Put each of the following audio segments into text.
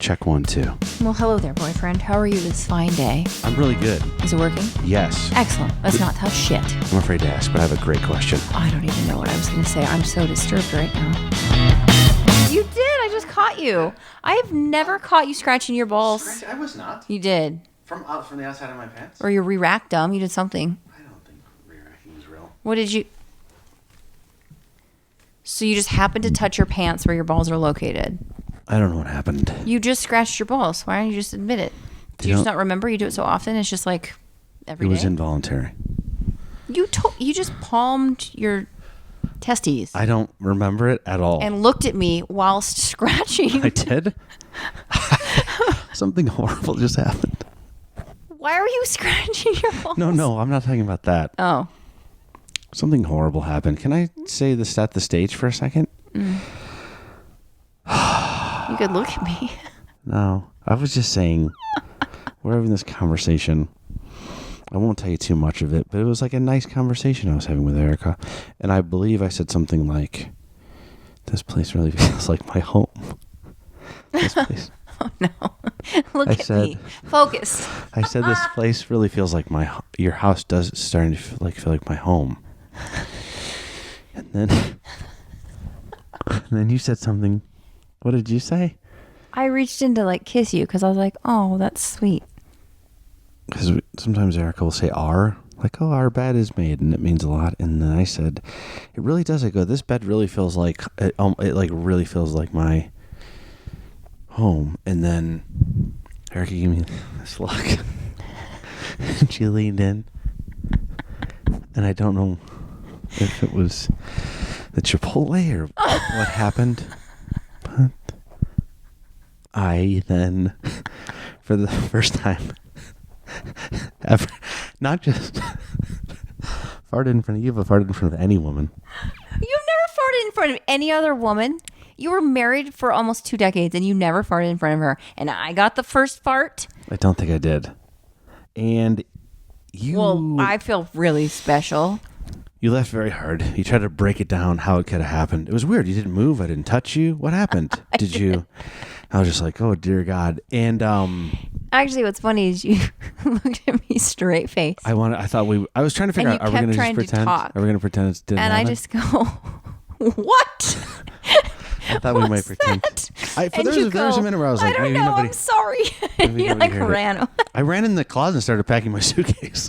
Check 1, 2. Well, hello there, boyfriend. How are you this fine day? I'm really good. Is it working? Yes. Excellent. Let's not touch shit. I'm afraid to ask, but I have a great question. I don't even know what I was going to say. I'm so disturbed right now. You did. I just caught you. I have never caught you scratching your balls. I was not. You did. From the outside of my pants? Or you re-racked them. You did something. I don't think re-racking is real. What did you... So you just happened to touch your pants where your balls are located. I don't know what happened. You just scratched your balls. Why don't you just admit it? Do you just not remember? You do it so often. It's just like every day. It was involuntary. You just palmed your testes. I don't remember it at all. And looked at me whilst scratching. I did? Something horrible just happened. Why are you scratching your balls? No, I'm not talking about that. Oh. Something horrible happened. Can I say this at the stage for a second? You could look at me. No, I was just saying, we're having this conversation. I won't tell you too much of it, but it was like a nice conversation I was having with Erika. And I believe I said something like, this place really feels like my home. This place. Oh, no. Look at me. Focus. I said this place really feels like your house does starting to feel like my home. And then you said something. What did you say? I reached in to like kiss you because I was like, oh, that's sweet. Because sometimes Erika will say "our," like, "Oh, our bed is made," and it means a lot. And then I said, "It really does." I go, "This bed really feels like it like really feels like my home." And then Erika gave me this look. And she leaned in, and I don't know if it was the Chipotle or what happened. But I then, for the first time ever, not just farted in front of you, but farted in front of any woman. You've never farted in front of any other woman. You were married for almost 2 decades and you never farted in front of her. And I got the first fart. I don't think I did. And you... Well, I feel really special. You left very hard. You tried to break it down how it could have happened. It was weird. You didn't move. I didn't touch you. What happened? Did you? I was just like, oh, dear God. And actually, what's funny is you looked at me straight face. I was trying to figure out, are we going to just pretend? Are we going to pretend it didn't happen? And I just go, what? I thought we might pretend. There was a minute where I was like, I don't know, I'm sorry. And you like ran. I ran in the closet and started packing my suitcase.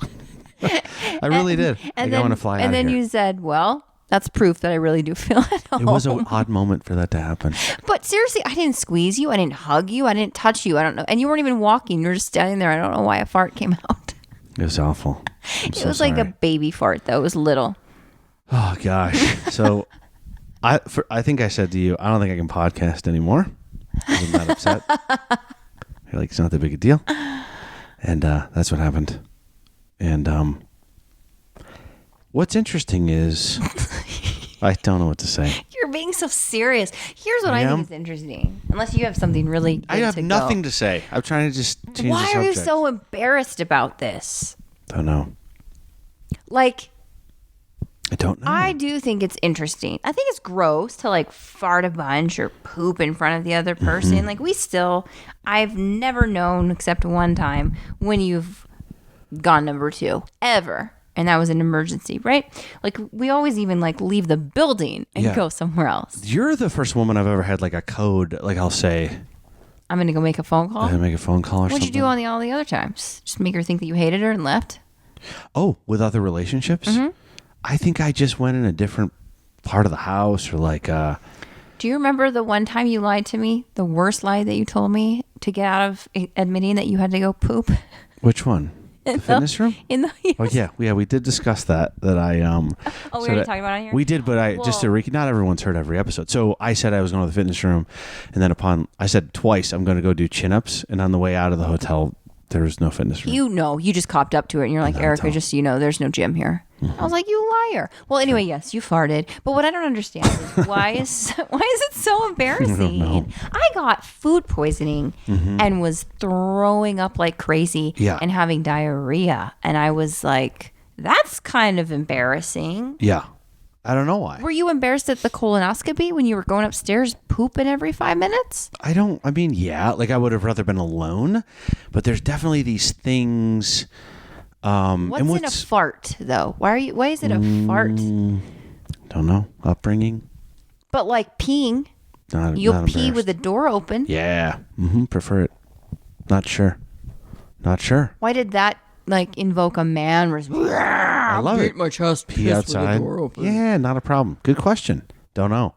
I really did. I want to fly out of here. And then you said, well, that's proof that I really do feel at home. It was an odd moment for that to happen. But seriously, I didn't squeeze you. I didn't hug you. I didn't touch you. I don't know. And you weren't even walking. You were just standing there. I don't know why a fart came out. It was awful. It was like a baby fart, though. It was little. Oh, gosh. So I think I said to you, I don't think I can podcast anymore. I'm not upset. You're like, it's not that big a deal. And that's what happened. And what's interesting is I don't know what to say. You're being so serious. Here's what I think is interesting. Unless you have something really good I have nothing to say. I'm trying to just change the subject. Why are you so embarrassed about this? Don't know. Like, I don't know. I do think it's interesting. I think it's gross to like fart a bunch or poop in front of the other person. Mm-hmm. Like I've never known except one time when you've gone number 2 ever. And that was an emergency, right? Like we always even like leave the building and go somewhere else. You're the first woman I've ever had like a code. Like I'll say, I'm going to go make a phone call. I'm going to make a phone call or something. What'd you do on all the other times? Just make her think that you hated her and left? Oh, with other relationships? Mm-hmm. I think I just went in a different part of the house or like... Do you remember the one time you lied to me? The worst lie that you told me to get out of admitting that you had to go poop? Which one? The fitness room? Yes. Oh, yeah, we did discuss that I... Oh, we already talked about it here? We did, but just to not everyone's heard every episode. So I said I was going to the fitness room, and then I said twice I'm going to go do chin-ups, and on the way out of the hotel, there was no fitness room. You just copped up to it, and you're like, Erika, just so you know, there's no gym here. Mm-hmm. I was like, you liar. Well, anyway, yes, you farted. But what I don't understand is why is it so embarrassing? I don't know. I got food poisoning and was throwing up like crazy and having diarrhea. And I was like, that's kind of embarrassing. Yeah. I don't know why. Were you embarrassed at the colonoscopy when you were going upstairs pooping every 5 minutes? I mean, yeah, like I would have rather been alone, but there's definitely these things. What's in a fart though? Why is it a fart? Don't know. Upbringing. But like peeing, Not you'll pee embarrassed. with the door open. Yeah. Prefer it. Not sure. Why did that like invoke a man? I love it. My chest. Pee outside. Yeah, not a problem. Good question. Don't know.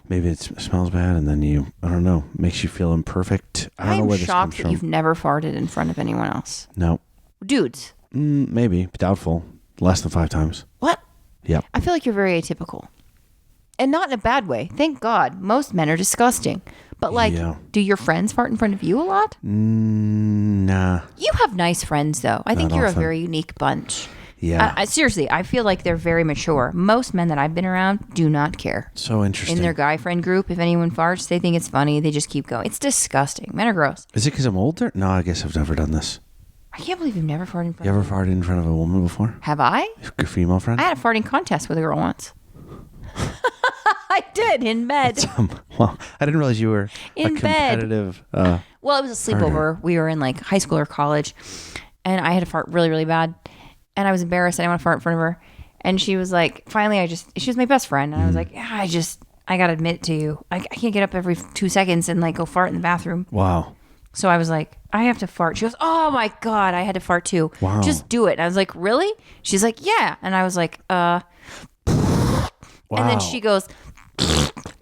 Maybe it smells bad, and then I don't know, makes you feel imperfect. I don't know where this comes shocked that from. you've never farted in front of anyone else. No. Dudes. Maybe. Doubtful. Less than 5 times. What? Yep. I feel like you're very atypical. And not in a bad way. Thank God. Most men are disgusting. But like, Yeah. do your friends fart in front of you a lot? Nah. You have nice friends, though. I think Not you're often. a very unique bunch. Yeah. Seriously, I feel like they're very mature. Most men that I've been around do not care. So interesting. In their guy friend group, if anyone farts, they think it's funny. They just keep going. It's disgusting. Men are gross. Is it because I'm older? No, I guess I've never done this. I can't believe you've never farted in front You of ever farted in front of a woman before? Have I? Your female friend? I had a farting contest with a girl once. I did in bed. Well, I didn't realize you were In a bed. competitive. Well, it was a sleepover. We were in like high school or college, and I had to fart really, really bad, and I was embarrassed. I didn't want to fart in front of her, and she was like, finally, she was my best friend, and I was like, yeah, I gotta admit to you, I can't get up every 2 seconds and like go fart in the bathroom. Wow. So I was like, I have to fart. She goes, oh my God, I had to fart too. Wow. Just do it. And I was like, really? She's like, yeah. And I was like, Wow. And then she goes,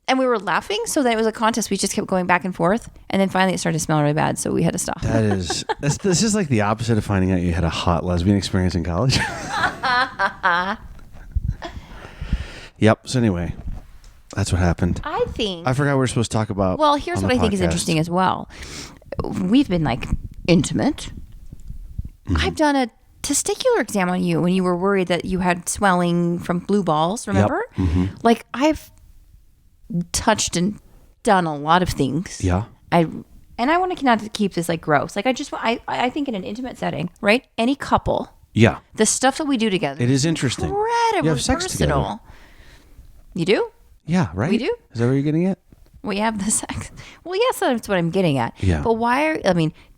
and we were laughing. So then it was a contest. We just kept going back and forth. And then finally it started to smell really bad. So we had to stop. This is like the opposite of finding out you had a hot lesbian experience in college. Yep. So anyway, that's what happened. I think. I forgot we were supposed to talk about. Well, here's on what the I think is podcast. interesting as well. We've been like intimate. I've done a testicular exam on you when you were worried that you had swelling from blue balls, remember? Like I've touched and done a lot of things. Yeah. I want to not to keep this like gross. Like I think in an intimate setting, right? Any couple, Yeah. the stuff that we do together, It is interesting. incredibly You have sex personal. together. You do? Yeah. Right. We do? Is that where you're getting at? We have the sex. Well, yes, that's what I'm getting at. Yeah. But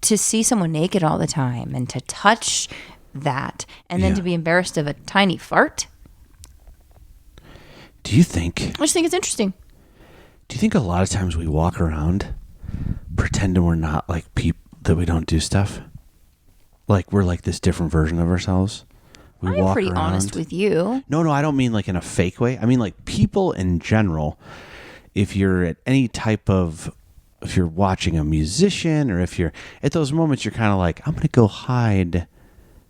to see someone naked all the time and to touch that and then Yeah. to be embarrassed of a tiny fart, Do you think? I just think it's interesting. Do you think a lot of times we walk around pretending we're not like that we don't do stuff? Like we're like this different version of ourselves? We I'm pretty honest with you. No, I don't mean like in a fake way. I mean like people in general, if you're at any type of, if you're watching a musician or if you're at those moments, you're kind of like, I'm going to go hide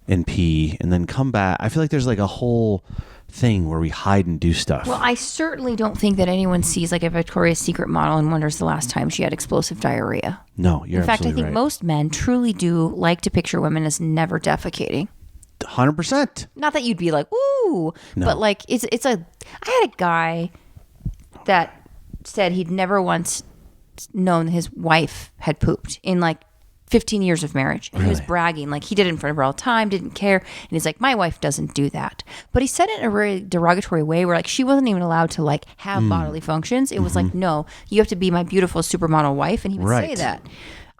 and pee and then come back. I feel like there's like a whole thing where we hide and do stuff. Well, I certainly don't think that anyone sees like a Victoria's Secret model and wonders the last time she had explosive diarrhea. No, you're In fact, I absolutely think right. most men truly do like to picture women as never defecating. 100%. Not that you'd be like, ooh, No. but like I had a guy that said he'd never once known his wife had pooped in like 15 years of marriage. And he was Really? bragging, like he did it in front of her all the time, didn't care. And he's like, my wife doesn't do that. But he said it in a very derogatory way where like she wasn't even allowed to like have bodily functions. It was like, no, you have to be my beautiful supermodel wife. And he would say Right. that.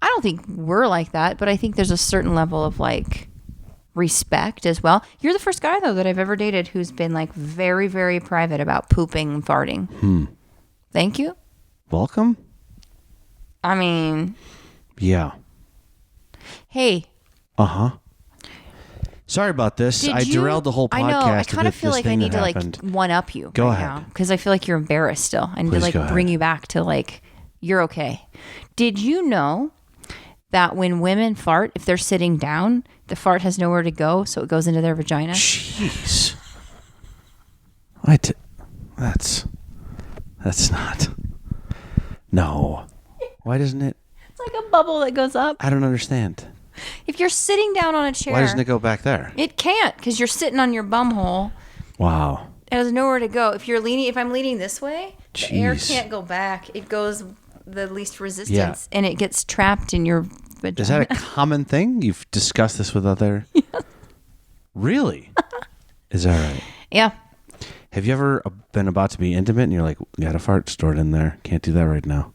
I don't think we're like that, but I think there's a certain level of like respect as well. You're the first guy though that I've ever dated who's been like very, very private about pooping and farting. Thank you. Welcome. I mean, Yeah. hey, Sorry about this. I derailed the whole podcast. I know. I with kind of feel this like I thing need that to happened. like one up you. Go right ahead. because I feel like you're embarrassed still. I need Please to like go bring ahead. you back to like you're okay. Did you know that when women fart, if they're sitting down, the fart has nowhere to go, so it goes into their vagina? Jeez. What? That's not. No. Why doesn't it? It's like a bubble that goes up. I don't understand. If you're sitting down on a chair, Why doesn't it go back there? It can't because you're sitting on your bum hole. Wow. It has nowhere to go. If I'm leaning this way, the air Jeez. can't go back. It goes the least resistance, and it gets trapped in your vagina. Is that a common thing? You've discussed this with other... Really? Is that right? Yeah. Have you ever been about to be intimate and you're like, got a fart stored in there? Can't do that right now.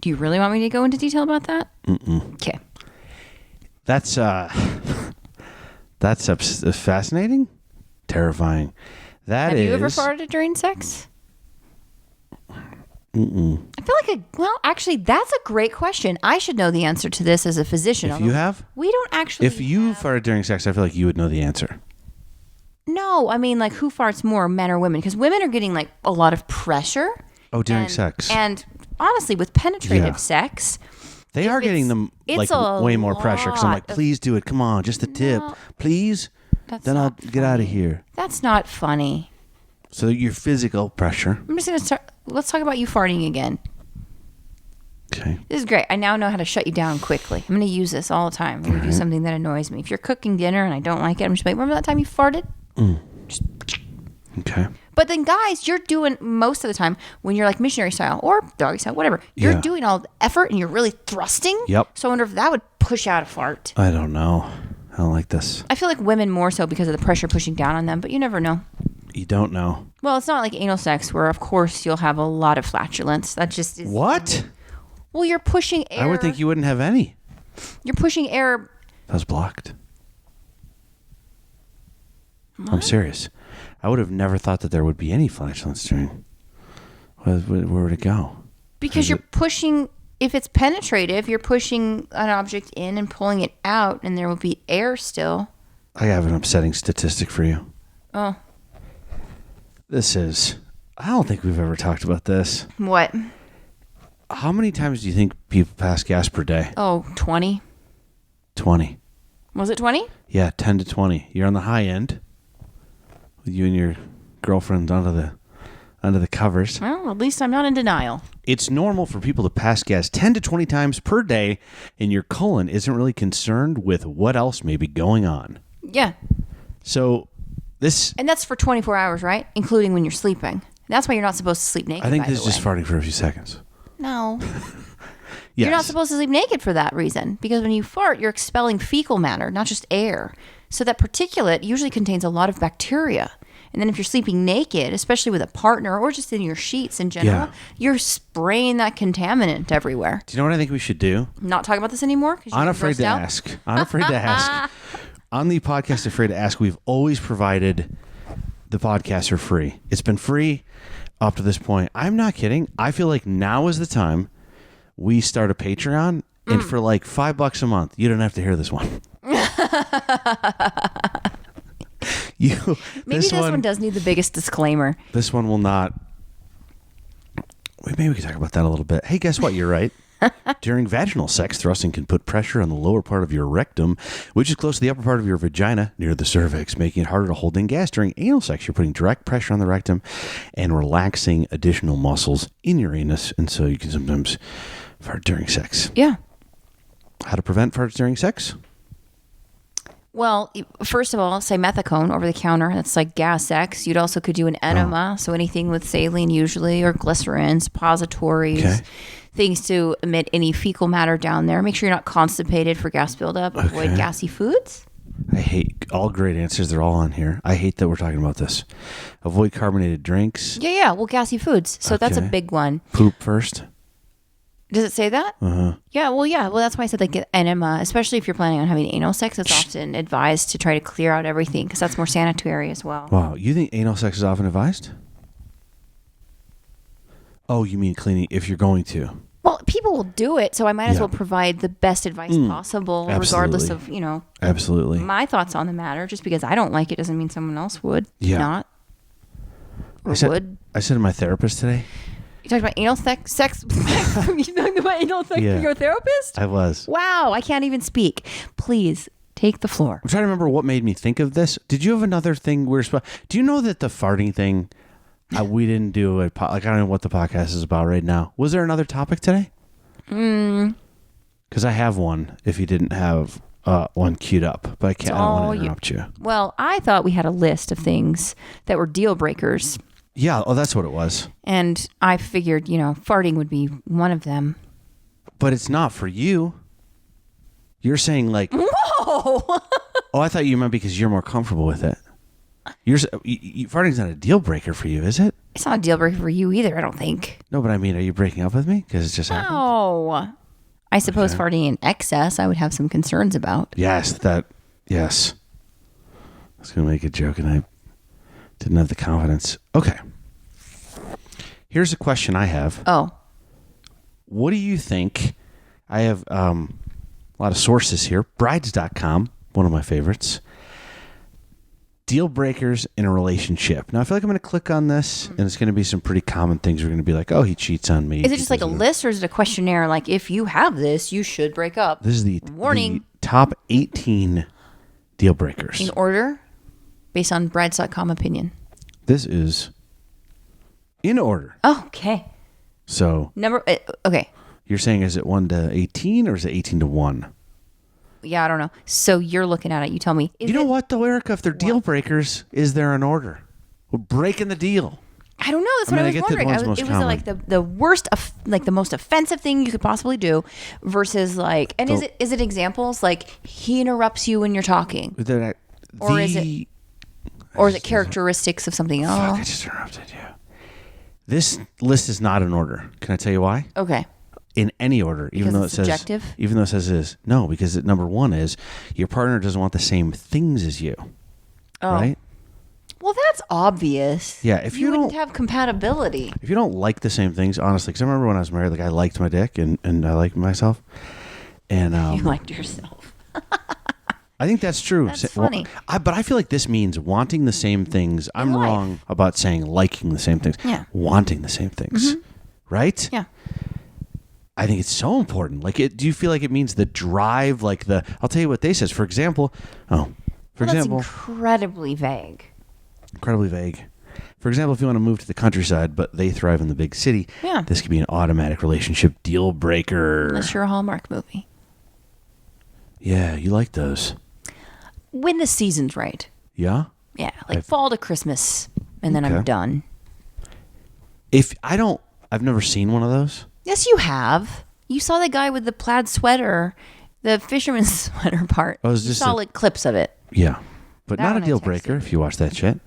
Do you really want me to go into detail about that? Okay. That's fascinating, terrifying. Have you ever farted during sex? I feel like actually, that's a great question. I should know the answer to this as a physician. If you have? We don't actually. If you farted during sex, I feel like you would know the answer. No, I mean, like, who farts more, men or women? Because women are getting, like, a lot of pressure. Oh, during sex. And honestly, with penetrative sex, they are getting them, like, way more pressure. Because I'm like, please do it. Come on, just the tip. Please. Then I'll get out of here. That's not funny. So your physical pressure. I'm just going to start. Let's talk about you farting again. Okay. This is great. I now know how to shut you down quickly. I'm going to use this all the time when you do something that annoys me. If you're cooking dinner and I don't like it, I'm just like, remember that time you farted? Okay. But then, guys, you're doing most of the time when you're like missionary style or doggy style, whatever. You're doing all the effort and you're really thrusting. Yep. So I wonder if that would push out a fart. I don't know. I don't like this. I feel like women more so because of the pressure pushing down on them, but you never know. You don't know. Well, it's not like anal sex where, of course, you'll have a lot of flatulence. That just is. What? Well, you're pushing air. I would think you wouldn't have any. You're pushing air. That was blocked. What? I'm serious. I would have never thought that there would be any flatulence during. Where would it go? Because you're pushing. If it's penetrative, you're pushing an object in and pulling it out, and there will be air still. I have an upsetting statistic for you. Oh. I don't think we've ever talked about this. What? How many times do you think people pass gas per day? Oh, 20. 20. Was it 20? Yeah, 10 to 20. You're on the high end. With you and your girlfriend under the covers. Well, at least I'm not in denial. It's normal for people to pass gas 10 to 20 times per day, and your colon isn't really concerned with what else may be going on. Yeah. So And that's for 24 hours, right? Including when you're sleeping. That's why you're not supposed to sleep naked. I think this is just farting for a few seconds. No. Yes. You're not supposed to sleep naked for that reason. Because when you fart, you're expelling fecal matter, not just air. So that particulate usually contains a lot of bacteria. And then if you're sleeping naked, especially with a partner or just in your sheets in general, you're spraying that contaminant everywhere. Do you know what I think we should do? Not talk about this anymore? I'm afraid to ask. I'm afraid to ask. On the podcast Afraid to Ask, we've always provided the podcast for free. It's been free up to this point. I'm not kidding. I feel like now is the time we start a Patreon, and for like $5 a month, you don't have to hear this one. Maybe this one does need the biggest disclaimer. This one will not. Maybe we can talk about that a little bit. Hey, guess what? You're right. During vaginal sex, thrusting can put pressure on the lower part of your rectum, which is close to the upper part of your vagina near the cervix, making it harder to hold in gas. During anal sex, you're putting direct pressure on the rectum and relaxing additional muscles in your anus, and so you can sometimes fart during sex. Yeah. How to prevent farts during sex? Well, first of all, simethicone over the counter. That's like gas X. You'd also could do an enema. So anything with saline usually, or glycerin, suppositories, things to emit any fecal matter down there. Make sure you're not constipated for gas buildup. Avoid gassy foods. I hate all great answers. They're all on here. I hate that we're talking about this. Avoid carbonated drinks. Yeah. Well, gassy foods. So that's a big one. Poop first. Does it say that? Yeah. Well, that's why I said like enema, especially if you're planning on having anal sex. It's often advised to try to clear out everything because that's more sanitary as well. Wow. You think anal sex is often advised? Oh, you mean cleaning if you're going to? Well, people will do it, so I might as well provide the best advice possible, regardless of, absolutely my thoughts on the matter. Just because I don't like it doesn't mean someone else would not. Or would. I said to my therapist today. You talked about anal sex? You talked about anal sex with your therapist? I was. Wow, I can't even speak. Please take the floor. I'm trying to remember what made me think of this. Did you have another thing do you know that the farting thing, we didn't do I don't know what the podcast is about right now. Was there another topic today? Because I have one if you didn't have one queued up, but I don't want to interrupt you. Well, I thought we had a list of things that were deal breakers. Yeah, that's what it was. And I figured, farting would be one of them. But it's not for you. You're saying like... Whoa! Oh, I thought you meant because you're more comfortable with it. Farting's not a deal breaker for you, is it? It's not a deal breaker for you either, I don't think. No, but I mean, are you breaking up with me? Because it's just happened? No. I suppose farting in excess, I would have some concerns about. Yes. I was going to make a joke and I didn't have the confidence. Okay. Here's a question I have. Oh. What do you think? I have a lot of sources here. Brides.com, one of my favorites. Deal breakers in a relationship. Now, I feel like I'm going to click on this, and it's going to be some pretty common things. We're going to be like, oh, he cheats on me. Is it just like a list, or is it a questionnaire? Like, if you have this, you should break up. This is the warning. The top 18 deal breakers. In order, based on brides.com opinion. This is in order. Oh, okay. So. Okay. You're saying, is it 1 to 18, or is it 18 to 1? Yeah, I don't know. So you're looking at it. You tell me. You know what, though, Erika? If they're deal breakers, is there an order? We're breaking the deal. I don't know. That's what I was wondering. It was like the worst, like the most offensive thing you could possibly do, versus like. And is it examples like he interrupts you when you're talking, or is it characteristics of something else? Fuck, I just interrupted you. This list is not in order. Can I tell you why? Okay. In any order, even though it says subjective? Even though it says it is. No, because number one is your partner doesn't want the same things as you. Oh. Right? Well, that's obvious. Yeah, if you wouldn't don't have compatibility. If you don't like the same things, honestly, because I remember when I was married, like I liked my dick and I liked myself. And you liked yourself. I think that's true. That's funny. But I feel like this means wanting the same things. I'm wrong about saying liking the same things. Yeah. Wanting the same things. Mm-hmm. Right? Yeah. I think it's so important. Like, do you feel like it means the drive, like I'll tell you what they says. For example, that's incredibly vague. Incredibly vague. For example, if you want to move to the countryside, but they thrive in the big city, this could be an automatic relationship deal breaker. Unless you're a Hallmark movie. Yeah, you like those. When the season's right. Yeah? Yeah, like fall to Christmas, and then I'm done. I've never seen one of those. Yes, you have. You saw the guy with the plaid sweater, the fisherman's sweater part. You saw like clips of it. Yeah, but not a deal breaker if you watch that shit.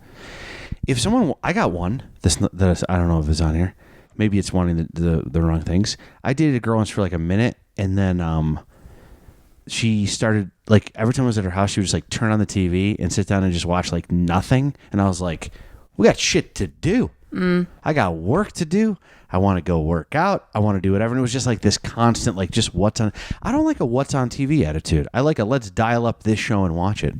If someone, I got one. I don't know if it's on here. Maybe it's wanting the wrong things. I dated a girl once for like a minute, and then she started like every time I was at her house, she would just like turn on the TV and sit down and just watch like nothing. And I was like, we got shit to do. I got work to do. I want to go work out. I want to do whatever. And it was just like this constant, like just what's on. I don't like a what's on TV attitude. I like a let's dial up this show and watch it.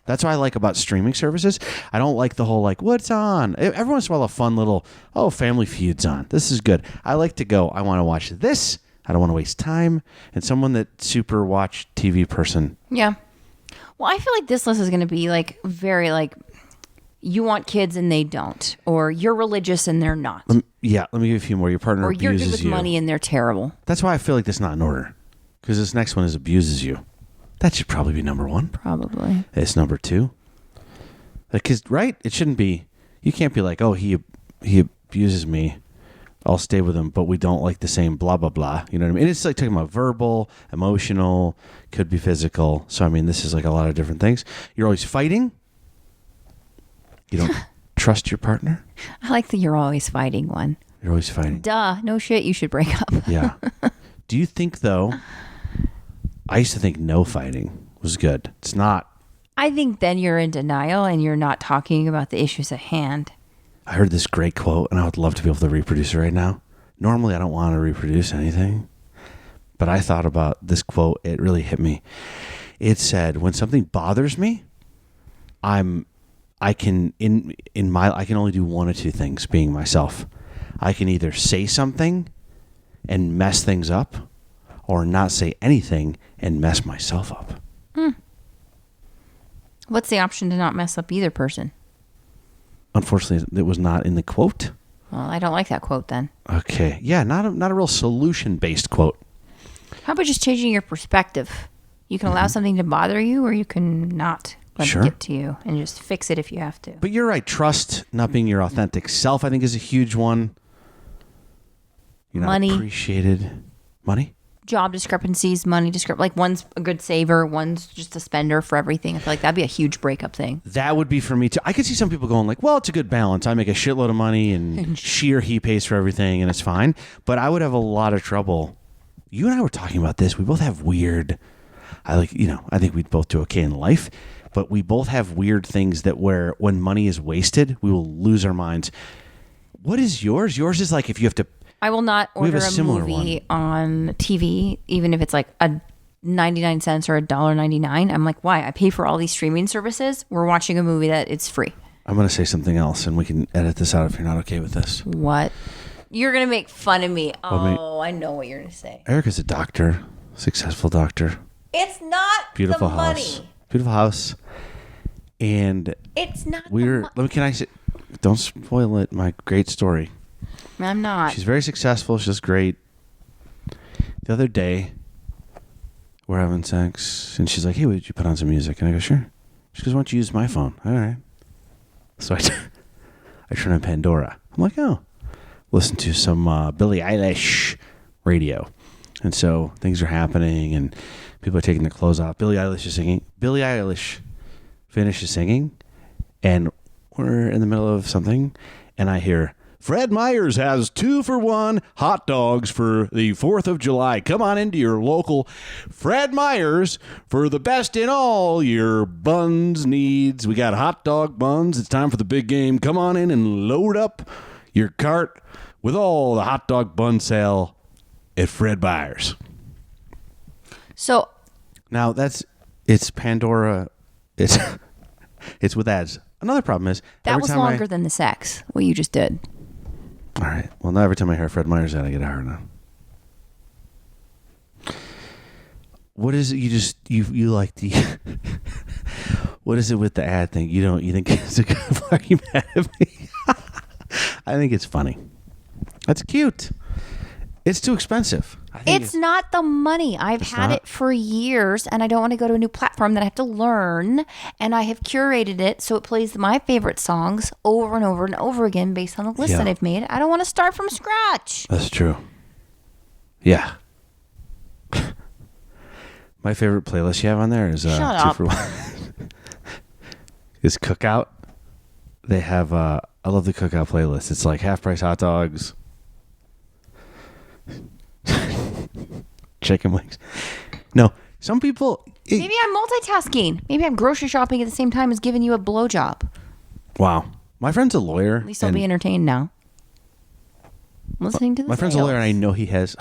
That's what I like about streaming services. I don't like the whole like what's on. Every once in a while a fun little, Family Feud's on. This is good. I like to go, I want to watch this. I don't want to waste time. And someone that super watch TV person. Yeah. Well, I feel like this list is going to be like very like you want kids and they don't, or you're religious and they're not. Let me give you a few more. Your partner abuses you. Or you're good with money and they're terrible. That's why I feel like this is not in order. Because this next one is abuses you. That should probably be number one. Probably. It's number two. Because, right? It shouldn't be. You can't be like, he abuses me. I'll stay with him, but we don't like the same blah, blah, blah. You know what I mean? And it's like talking about verbal, emotional, could be physical. So, I mean, this is like a lot of different things. You're always fighting. You don't trust your partner? I like the you're always fighting one. You're always fighting. Duh. No shit. You should break up. Yeah. Do you think, though, I used to think no fighting was good. It's not. I think then you're in denial and you're not talking about the issues at hand. I heard this great quote, and I would love to be able to reproduce it right now. Normally, I don't want to reproduce anything, but I thought about this quote. It really hit me. It said, when something bothers me, I can only do one of two things, being myself. I can either say something and mess things up, or not say anything and mess myself up. What's the option to not mess up either person? Unfortunately, it was not in the quote. Well, I don't like that quote then. Okay. Yeah, not a real solution-based quote. How about just changing your perspective? You can allow something to bother you, or you can not let it get to you and just fix it if you have to. But you're right. Trust, not being your authentic self, I think is a huge one. You're not appreciated. Money? job discrepancies, money like one's a good saver, one's just a spender for everything. I feel like that'd be a huge breakup thing. That would be for me too. I could see some people going like, well, it's a good balance. I make a shitload of money and she or he pays for everything and it's fine. But I would have a lot of trouble. You and I were talking about this. We both have weird, I think we'd both do okay in life, but we both have weird things that where when money is wasted, we will lose our minds. What is yours? Yours is like if you have to. I will not order a movie one. on TV, even if it's like a 99 cents or $1.99. I'm like, why? I pay for all these streaming services. We're watching a movie that it's free. I'm going to say something else, and we can edit this out if you're not okay with this. What? You're going to make fun of me. Oh, I know what you're going to say. Erika's a doctor, successful doctor. It's not beautiful the house. money. Beautiful house. And it's not can I say, don't spoil it, my great story. I'm not. She's very successful. She's great. The other day, we're having sex, and she's like, hey, would you put on some music? And I go, sure. She goes, why don't you use my phone? All right. So I turn on Pandora. I'm like, oh. Listen to some Billie Eilish radio. And so things are happening, and people are taking their clothes off. Billie Eilish is singing. Billie Eilish finishes singing, and we're in the middle of something, and I hear, Fred Meyers has 2-for-1 hot dogs for the 4th of July. Come on into your local Fred Meyers for the best in all your buns needs. We got hot dog buns. It's time for the big game. Come on in and load up your cart with all the hot dog bun sale at Fred Meyers. So now it's Pandora. It's with ads. Another problem is that was longer than the sex, what you just did. All right. Well, now every time I hear Fred Meyers ad, I get hard on. What is it? You like the? What is it with the ad thing? You think it's a good? Why are you mad at me? I think it's funny. That's cute. It's too expensive. It's not the money. I've had it for years, and I don't want to go to a new platform that I have to learn. And I have curated it so it plays my favorite songs over and over and over again based on the list that I've made. I don't want to start from scratch. That's true. Yeah. My favorite playlist you have on there is Shut up. 2-for-1. Is Cookout. They have I love the Cookout playlist. It's like half price hot dogs, chicken wings. No, some people. Maybe I'm multitasking. Maybe I'm grocery shopping at the same time as giving you a blowjob. Wow, my friend's a lawyer. At least I'll be entertained now. Listening to this. My friend's a lawyer, and I know he has.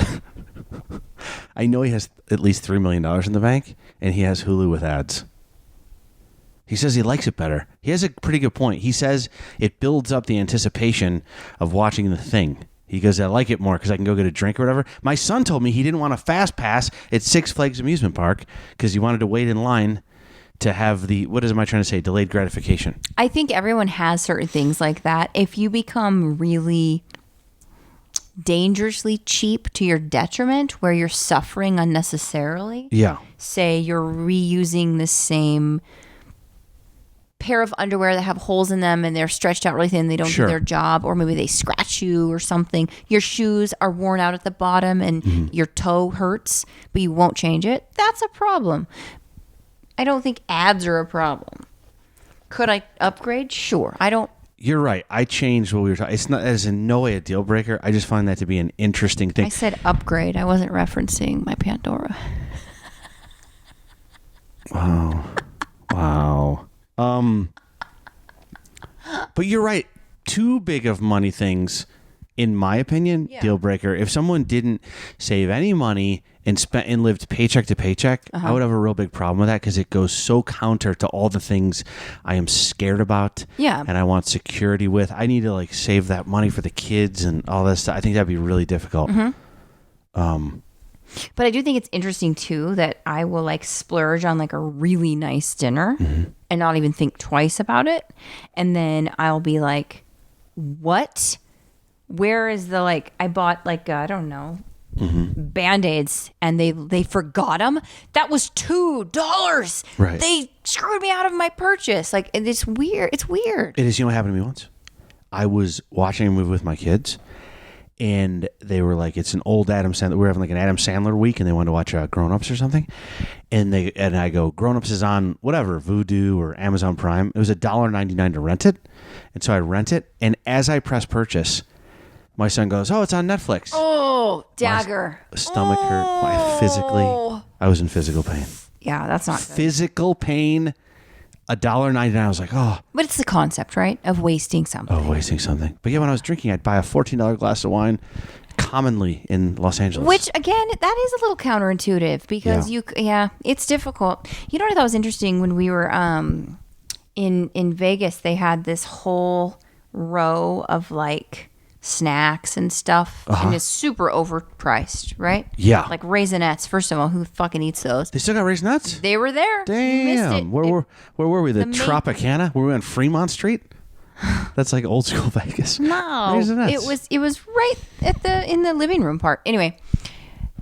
I know he has at least $3 million in the bank, and he has Hulu with ads. He says he likes it better. He has a pretty good point. He says it builds up the anticipation of watching the thing. He goes, I like it more because I can go get a drink or whatever. My son told me he didn't want a fast pass at Six Flags Amusement Park because he wanted to wait in line to have the, what am I trying to say, delayed gratification. I think everyone has certain things like that. If you become really dangerously cheap to your detriment where you're suffering unnecessarily. Yeah. Say you're reusing the same pair of underwear that have holes in them and they're stretched out really thin, they don't do their job, or maybe they scratch you or something. Your shoes are worn out at the bottom and your toe hurts, but you won't change it. That's a problem. I don't think ads are a problem. Could I upgrade? Sure. I don't. You're right. I changed what we were talking. It's not as in no way a deal breaker. I just find that to be an interesting thing. I said upgrade. I wasn't referencing my Pandora. Wow. But you're right. Too big of money things, in my opinion, deal breaker. If someone didn't save any money and spent and lived paycheck to paycheck, I would have a real big problem with that because it goes so counter to all the things I am scared about. Yeah. And I want security with. I need to like save that money for the kids and all that stuff. I think that'd be really difficult. But I do think it's interesting too that I will like splurge on like a really nice dinner and not even think twice about it. And then I'll be like, what? Where is the like, I bought like, I don't know, Band-Aids and they forgot them. That was $2. Right. They screwed me out of my purchase. Like, and it's weird. It's weird. It is. You know what happened to me once? I was watching a movie with my kids and they were like, it's an old Adam Sandler. We were having like an Adam Sandler week, and they wanted to watch Grown Ups or something. And I go, Grown Ups is on whatever, Vudu or Amazon Prime. It was $1.99 to rent it. And so I rent it. And as I press purchase, my son goes, oh, it's on Netflix. Oh, dagger. My stomach hurt. I was in physical pain. Yeah, that's not good. Physical pain. $1.99. I was like, oh. But it's the concept, right? Of wasting something. Oh, wasting something. But yeah, when I was drinking, I'd buy a $14 glass of wine commonly in Los Angeles. Which, again, that is a little counterintuitive because it's difficult. You know what I thought was interesting when we were in Vegas, they had this whole row of like snacks and stuff, and it's super overpriced, right? Yeah. Like Raisinets. First of all, who fucking eats those? They still got Raisinets? They were there. Damn. You missed it. Where were we? The Tropicana? Were we on Fremont Street? That's like old school Vegas. No. Raisinets. It was right in the living room part. Anyway,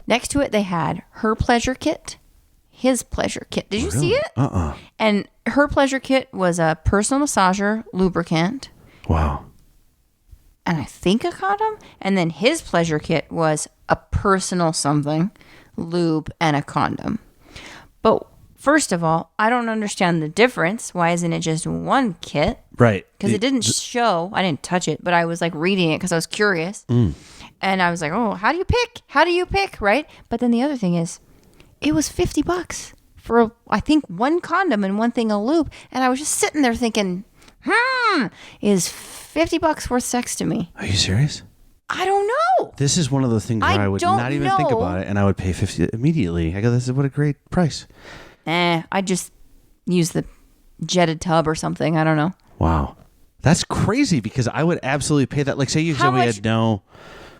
next to it they had her pleasure kit, his pleasure kit. Did you see it? And her pleasure kit was a personal massager, lubricant. Wow. And I think a condom. And then his pleasure kit was a personal something, lube, and a condom. But first of all, I don't understand the difference. Why isn't it just one kit? Right. Because it didn't show. I didn't touch it, but I was like reading it because I was curious. And I was like, oh, how do you pick? How do you pick? Right. But then the other thing is, it was $50 for, I think, one condom and one thing of lube. And I was just sitting there thinking, is $50 worth sex to me? Are you serious? I don't know. This is one of those things where I would not even think about it, and I would pay $50 immediately. I go, this is what a great price. I just use the jetted tub or something. I don't know. Wow. That's crazy because I would absolutely pay that. Like, say you said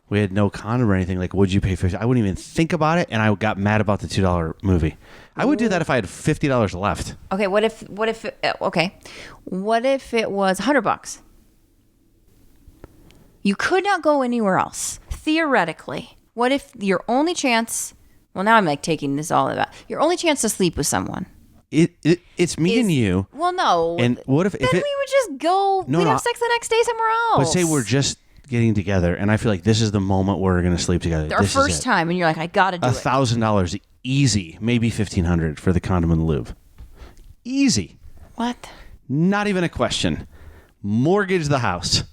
we had no condom or anything. Like, would you pay $50? I wouldn't even think about it, and I got mad about the $2 movie. I would do that if I had $50 left. Okay, what if it was $100? You could not go anywhere else. Theoretically, what if your only chance? Well, now I'm like taking this all about your only chance to sleep with someone. It's me and you. Well, no. And what if we would just go? We'd have sex the next day somewhere else. But say we're just getting together, and I feel like this is the moment where we're going to sleep together. Our first time, and you're like, I gotta do it. $1,000 easy, maybe $1,500 for the condom and the lube. Easy. What? Not even a question. Mortgage the house.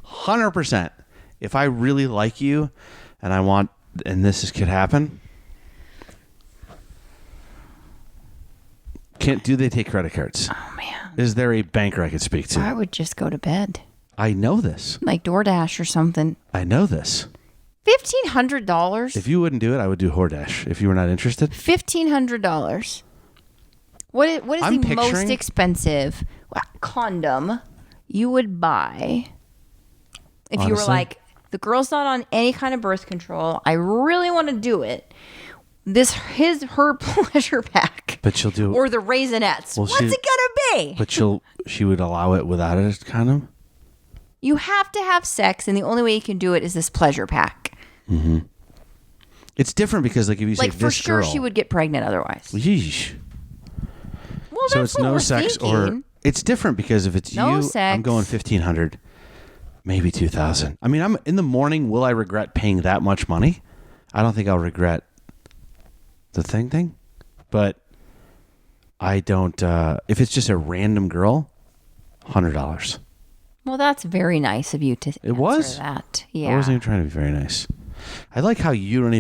100%. If I really like you, and could happen. Do they take credit cards? Oh man. Is there a banker I could speak to? I would just go to bed. I know this. Like DoorDash or something. I know this. $1,500. If you wouldn't do it, I would do HoreDash. If you were not interested. $1,500. What is the most expensive condom you would buy if you were like, the girl's not on any kind of birth control, I really want to do it. Her pleasure pack. But she'll do it. Or the Raisinets. Well, what's it gonna be? But she would allow it without a condom? You have to have sex, and the only way you can do it is this pleasure pack. Mm-hmm. It's different because, like, if you say this girl, for sure she would get pregnant otherwise. Yeesh. Well, so that's it's no sex, thinking. or it's different because if it's no you, sex. I'm going $1,500, maybe $2,000. I mean, I'm in the morning. Will I regret paying that much money? I don't think I'll regret the thing, but I don't. If it's just a random girl, $100. Well, that's very nice of you to answer that. Yeah. I wasn't even trying to be very nice. I like how you're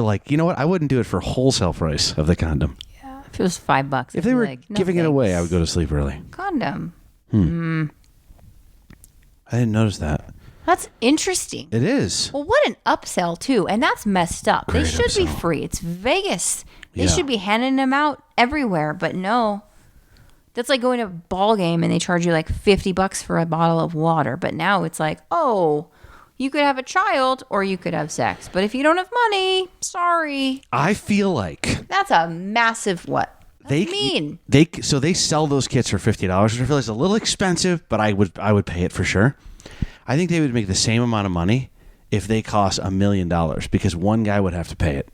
like, you know what? I wouldn't do it for wholesale price of the condom. Yeah. If it was $5. If they were giving it away, I would go to sleep early. Condom. I didn't notice that. That's interesting. It is. Well, what an upsell, too. And that's messed up. Great they should upsell. be free. It's Vegas. They should be handing them out everywhere. But no. That's like going to a ball game and they charge you like $50 for a bottle of water. But now it's like, oh, you could have a child or you could have sex. But if you don't have money, sorry. I feel like that's a massive what? They sell those kits for $50, which I feel like is a little expensive, but I would pay it for sure. I think they would make the same amount of money if they cost $1 million because one guy would have to pay it.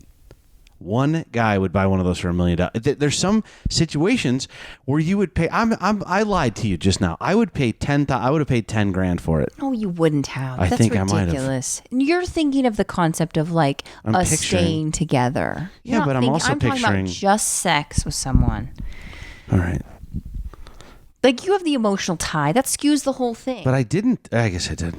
One guy would buy one of those for $1 million. There's some situations where you would pay. I lied to you just now. I would pay I would have paid $10,000 for it. Oh, you wouldn't have. I That's think ridiculous. I might have. You're thinking of the concept of like us staying together. Yeah, but I'm also talking picturing about just sex with someone. All right. Like you have the emotional tie that skews the whole thing. But I didn't. I guess I did.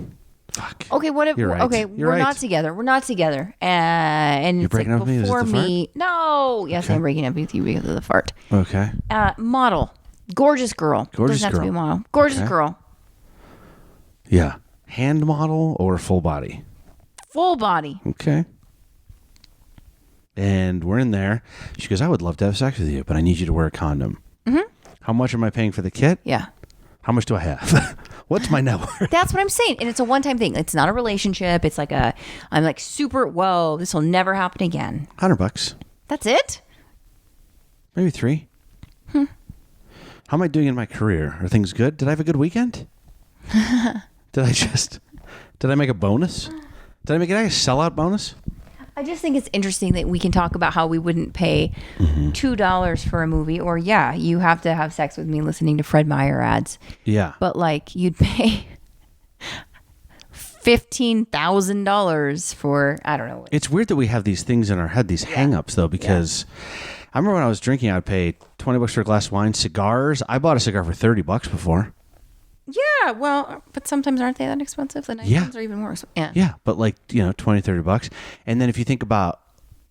Fuck. Okay, what if? You're right. Okay, You're we're right. not together. We're not together. And You're it's breaking like up with me? Is it before the fart? me. No, yes, Okay. I'm breaking up with you because of the fart. Okay. Model, gorgeous girl. Gorgeous Doesn't have to be a girl. model. Gorgeous Okay. girl, Yeah. Hand model or full body? full body. Okay. And we're in there. She goes, I would love to have sex with you, but I need you to wear a condom. Mm-hmm. How much am I paying for the kit? Yeah. How much do I have? What's my net worth? That's what I'm saying. And it's a one-time thing. It's not a relationship. It's like I'm like super, whoa, this will never happen again. $100. That's it? Maybe $3. How am I doing in my career? Are things good? Did I have a good weekend? Did I make a bonus? Did I make a sellout bonus? I just think it's interesting that we can talk about how we wouldn't pay $2 for a movie, or you have to have sex with me listening to Fred Meyer ads. Yeah. But like you'd pay $15,000 for, I don't know. It's weird that we have these things in our head, these hang-ups, though, because I remember when I was drinking, I'd pay $20 for a glass of wine. Cigars, I bought a cigar for $30 before. Yeah, well, but sometimes aren't they that expensive? The nice ones are even more expensive. Yeah. Yeah, but like, $20, $30. And then if you think about,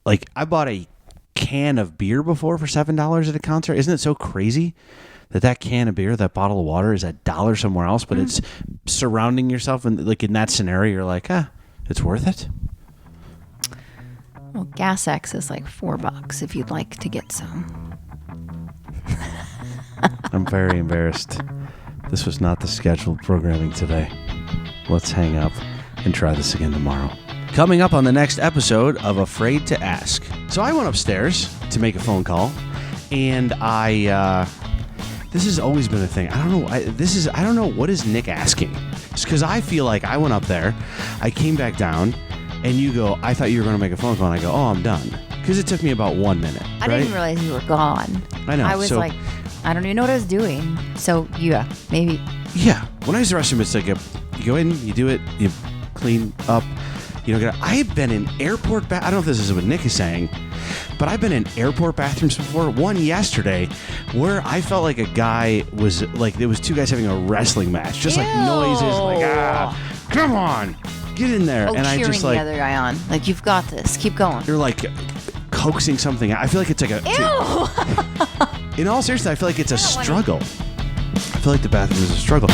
like, I bought a can of beer before for $7 at a concert. Isn't it so crazy that can of beer, that bottle of water is $1 somewhere else, but it's surrounding yourself, and like in that scenario, you're like, it's worth it? Well, Gas X is like $4 if you'd like to get some. I'm very embarrassed. This was not the scheduled programming today. Let's hang up and try this again tomorrow. Coming up on the next episode of Afraid to Ask. So I went upstairs to make a phone call, and this has always been a thing. I don't know. I don't know, what is Nick asking? It's because I feel like I went up there, I came back down, and you go, I thought you were going to make a phone call, and I go, oh, I'm done. Because it took me about 1 minute. I didn't even realize you were gone. I know. I was like, I don't even know what I was doing. So, yeah, maybe. Yeah. When I use the restroom, it's like you go in, you do it, you clean up. I've been in airport I don't know if this is what Nick is saying, but I've been in airport bathrooms before. One yesterday where I felt like a guy was like, there was two guys having a wrestling match. Just like noises, like, come on, get in there. And I just like, the other guy on. Like, you've got this. Keep going. You're like coaxing something out. I feel like it's like a... Ew! In all seriousness, I feel like it's a struggle. I feel like the bathroom is a struggle.